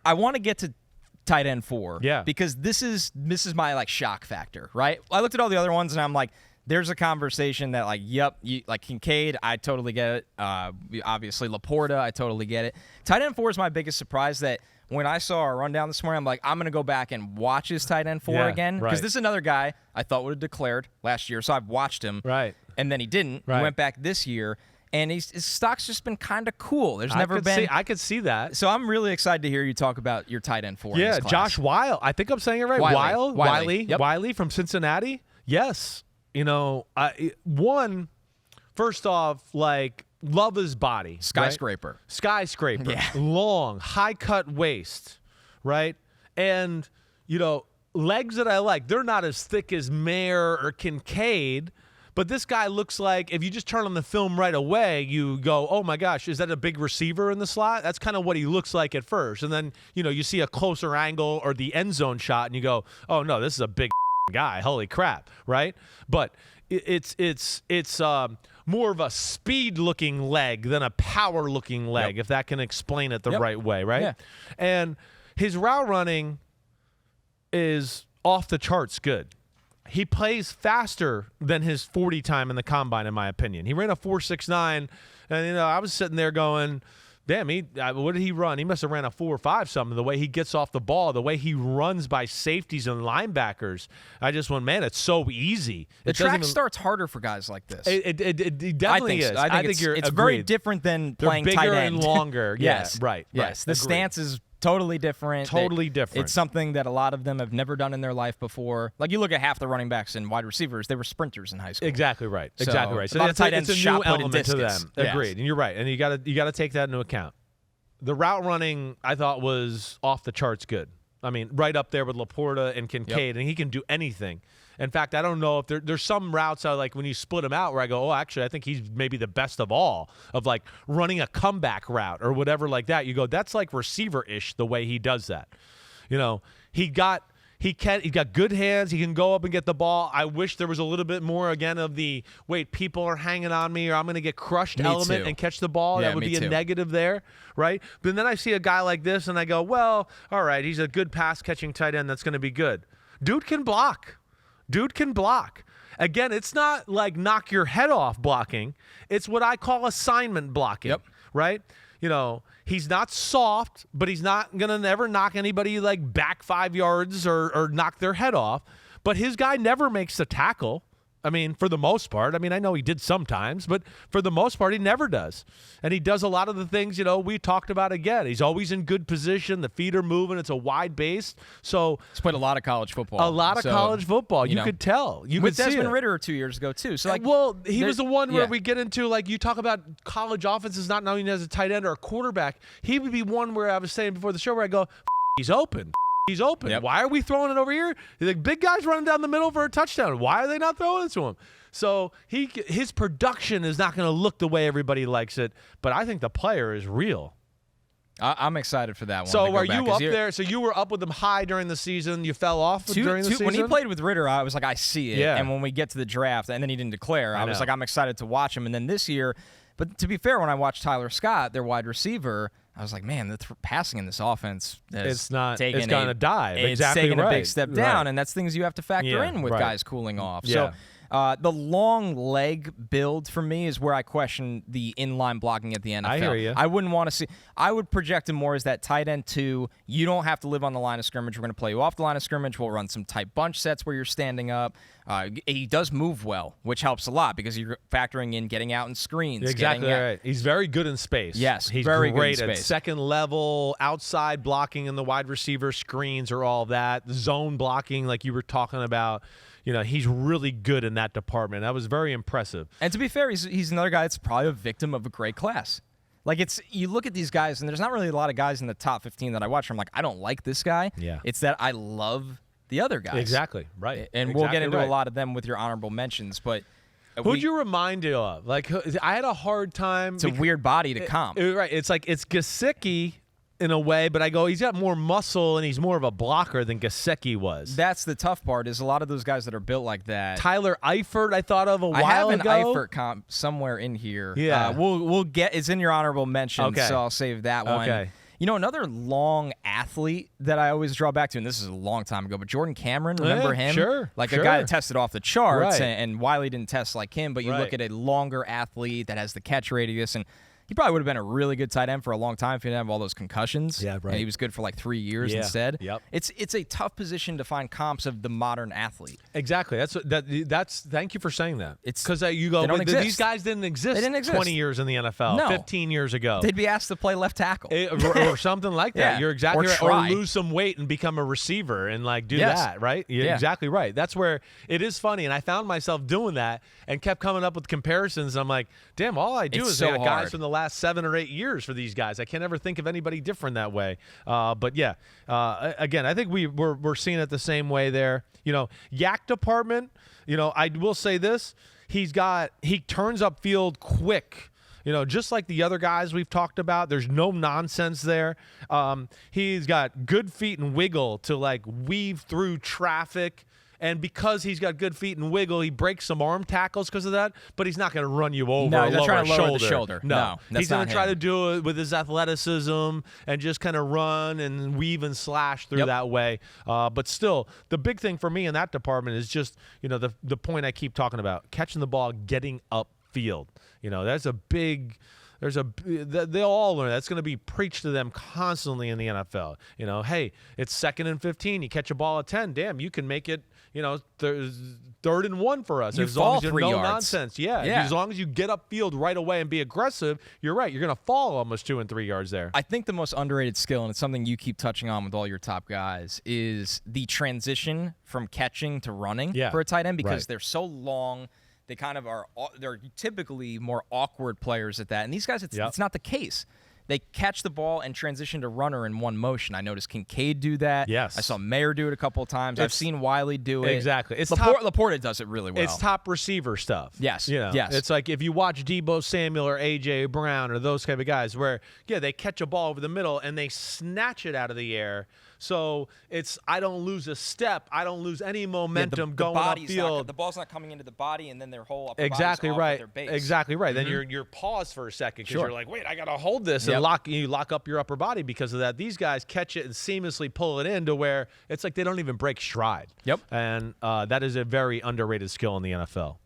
I want to get to tight end 4. Yeah. Because this is my like shock factor, right? I looked at all the other ones and I'm like, there's a conversation that like, like Kincaid, I totally get it. Obviously Laporta, I totally get it. Tight end 4 is my biggest surprise that when I saw our rundown this morning, I'm like, I'm going to go back and watch his tight end 4 again. Because this is another guy I thought would have declared last year. So I've watched him. Right. And then he didn't. Right. He went back this year. And his stock's just been kind of cool. There's never been. I could see that. So I'm really excited to hear you talk about your tight end 4. Yeah, in this class. Josh Whyle. I think I'm saying it right. Wiley. Yep. Wiley from Cincinnati. Yes. You know, first off, like, love his body. Skyscraper. Right? Skyscraper. Yeah. Long, high cut waist, right? And, you know, legs that I like. They're not as thick as Mayer or Kincaid, but this guy looks like, if you just turn on the film right away, you go, oh my gosh, is that a big receiver in the slot? That's kind of what he looks like at first. And then, you know, you see a closer angle or the end zone shot and you go, oh no, this is a big guy. Holy crap, right? But it's more of a speed-looking leg than a power-looking leg, if that can explain it the right way, right? Yeah. And his route running is off the charts good. He plays faster than his 40 time in the combine, in my opinion. He ran a 4.69, and you know I was sitting there going, damn, what did he run? He must have ran a 4.5 something. The way he gets off the ball, the way he runs by safeties and linebackers, I just went, man, it's so easy. The track starts harder for guys like this. It definitely is. I think it's very different than playing tight end. They're bigger and longer. Yes, right. Yes, the stance is totally different. Totally different. It's something that a lot of them have never done in their life before. Like you look at half the running backs and wide receivers, they were sprinters in high school. Exactly right. So, exactly right. So a lot of tight ends it's a shot new put and element to discus. them. Yes. Agreed. And you're right. And you got to take that into account. The route running I thought was off the charts good. I mean, right up there with Laporta and Kincaid, and he can do anything. In fact, I don't know if there's some routes I like when you split them out where I go, oh, actually, I think he's maybe the best of all of like running a comeback route or whatever like that. You go, that's like receiver-ish the way he does that. You know, he got good hands. He can go up and get the ball. I wish there was a little bit more, again, of the, wait, people are hanging on me or I'm going to get crushed element and catch the ball. Yeah, that would be a negative there, right? But then I see a guy like this and I go, well, all right, he's a good pass-catching tight end that's going to be good. Dude can block. Again, it's not like knock your head off blocking. It's what I call assignment blocking, right? You know, he's not soft, but he's not going to never knock anybody like back 5 yards or knock their head off. But his guy never makes the tackle. I mean, for the most part. I mean, I know he did sometimes, but for the most part, he never does. And he does a lot of the things, you know, we talked about again. He's always in good position. The feet are moving. It's a wide base. So he's played a lot of college football. College football. You could tell. You with could see Desmond it. Ritter 2 years ago, too. So, like, well, he was the one where we get into, like, you talk about college offenses not knowing as a tight end or a quarterback. He would be one where I was saying before the show where I go, he's open. He's open. Yep. Why are we throwing it over here? The big guy's running down the middle for a touchdown. Why are they not throwing it to him? So his production is not going to look the way everybody likes it, but I think the player is real. I'm excited for that one. So are you up there? So you were up with them high during the season. You fell off during the season? When he played with Ritter, I was like, I see it. Yeah. And when we get to the draft, and then he didn't declare, I was like, I'm excited to watch him. And then this year, but to be fair, when I watched Tyler Scott, their wide receiver, I was like, man, the passing in this offense it's going to dive. It's taking a big step down, and that's things you have to factor in with guys cooling off. Yeah. So the long leg build for me is where I question the inline blocking at the NFL. I hear you. I wouldn't want to see. I would project him more as that tight end 2. You don't have to live on the line of scrimmage. We're going to play you off the line of scrimmage. We'll run some tight bunch sets where you're standing up. He does move well, which helps a lot because you're factoring in getting out in screens. Exactly right. He's very good in space. Yes, he's very great good in at space. second level, outside blocking in the wide receiver screens or all that. Zone blocking like you were talking about. You know, he's really good in that department. That was very impressive. And to be fair, he's another guy that's probably a victim of a great class. Like, you look at these guys, and there's not really a lot of guys in the top 15 that I watch. I'm like, I don't like this guy. Yeah. It's that I love the other guys. Exactly. Right. And we'll get into a lot of them with your honorable mentions. But who'd you remind you of? Like, I had a hard time. It's a weird body to comp. Right. It's like it's Gesicki in a way, but I go, he's got more muscle and he's more of a blocker than Gesicki was. That's the tough part is a lot of those guys that are built like that. Tyler Eifert, I thought of a while ago. I have an Eifert comp somewhere in here. Yeah. We'll get, it's in your honorable mention, so I'll save that one. Okay. You know, another long athlete that I always draw back to, and this is a long time ago, but Jordan Cameron, remember him? Sure. Like a guy that tested off the charts, Right. and Whyle didn't test like him, but you look at a longer athlete that has the catch radius, and he probably would have been a really good tight end for a long time if he didn't have all those concussions. Yeah, right. And he was good for like 3 years instead. Yep. It's a tough position to find comps of the modern athlete. Exactly. That's. Thank you for saying that. It's because you go. they don't But exist. these guys didn't exist. They didn't exist. 20 years in the NFL. No. 15 years ago. They'd be asked to play left tackle. Or something like that. Yeah. You're exactly Or right. try. Or lose some weight and become a receiver and like do Yes. that, right? You're Yeah. exactly right. That's where it is funny. And I found myself doing that and kept coming up with comparisons. And I'm like, damn, all I do It's is so I got guys hard. from the last 7 or 8 years for these guys. I can't ever think of anybody different that way. But yeah, again, I think we're seeing it the same way there. You know, Yak department, you know, I will say this. He turns up field quick. You know, just like the other guys we've talked about, there's no nonsense there. He's got good feet and wiggle to like weave through traffic. And because he's got good feet and wiggle, he breaks some arm tackles because of that. But he's not going to run you over. No, or he's not lower trying to lower shoulder. the shoulder. No, that's he's going not to try him. to do it with his athleticism and just kind of run and weave and slash through that way. But still, the big thing for me in that department is just, you know, the point I keep talking about, catching the ball, getting upfield. You know, that's a big. They'll all learn. That's going to be preached to them constantly in the NFL. You know, hey, it's 2nd and 15. You catch a ball at 10. Damn, you can make it. You know, 3rd and 1 for us. You as long fall as you 3 no yards. nonsense. Yeah. As long as you get upfield right away and be aggressive, you're right. You're going to fall almost 2 and 3 yards there. I think the most underrated skill, and it's something you keep touching on with all your top guys, is the transition from catching to running for a tight end because they're so long. They kind of they're typically more awkward players at that. And these guys, it's not the case. They catch the ball and transition to runner in one motion. I noticed Kincaid do that. Yes. I saw Mayer do it a couple of times. I've seen Whyle do it. Exactly. It's Laporta does it really well. It's top receiver stuff. Yes. You know, yes. It's like if you watch Debo Samuel or A.J. Brown or those type of guys where, they catch a ball over the middle and they snatch it out of the air. So I don't lose a step. I don't lose any momentum going upfield. The ball's not coming into the body, and then their whole upper Exactly body's off right. of their base. Exactly right. Then you're paused for a second because you're like, wait, I gotta hold this and you lock up your upper body because of that. These guys catch it and seamlessly pull it in to where it's like they don't even break stride. Yep. And that is a very underrated skill in the NFL.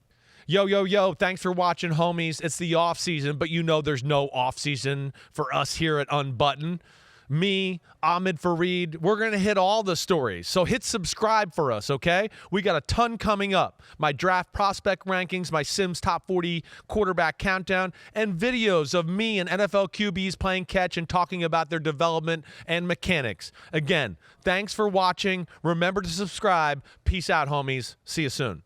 Yo, thanks for watching, homies. It's the off season, but you know there's no off season for us here at Unbuttoned. Me, Ahmed Fareed, we're going to hit all the stories. So hit subscribe for us, okay? We got a ton coming up. My draft prospect rankings, my Simms top 40 quarterback countdown, and videos of me and NFL QBs playing catch and talking about their development and mechanics. Again, thanks for watching. Remember to subscribe. Peace out, homies. See you soon.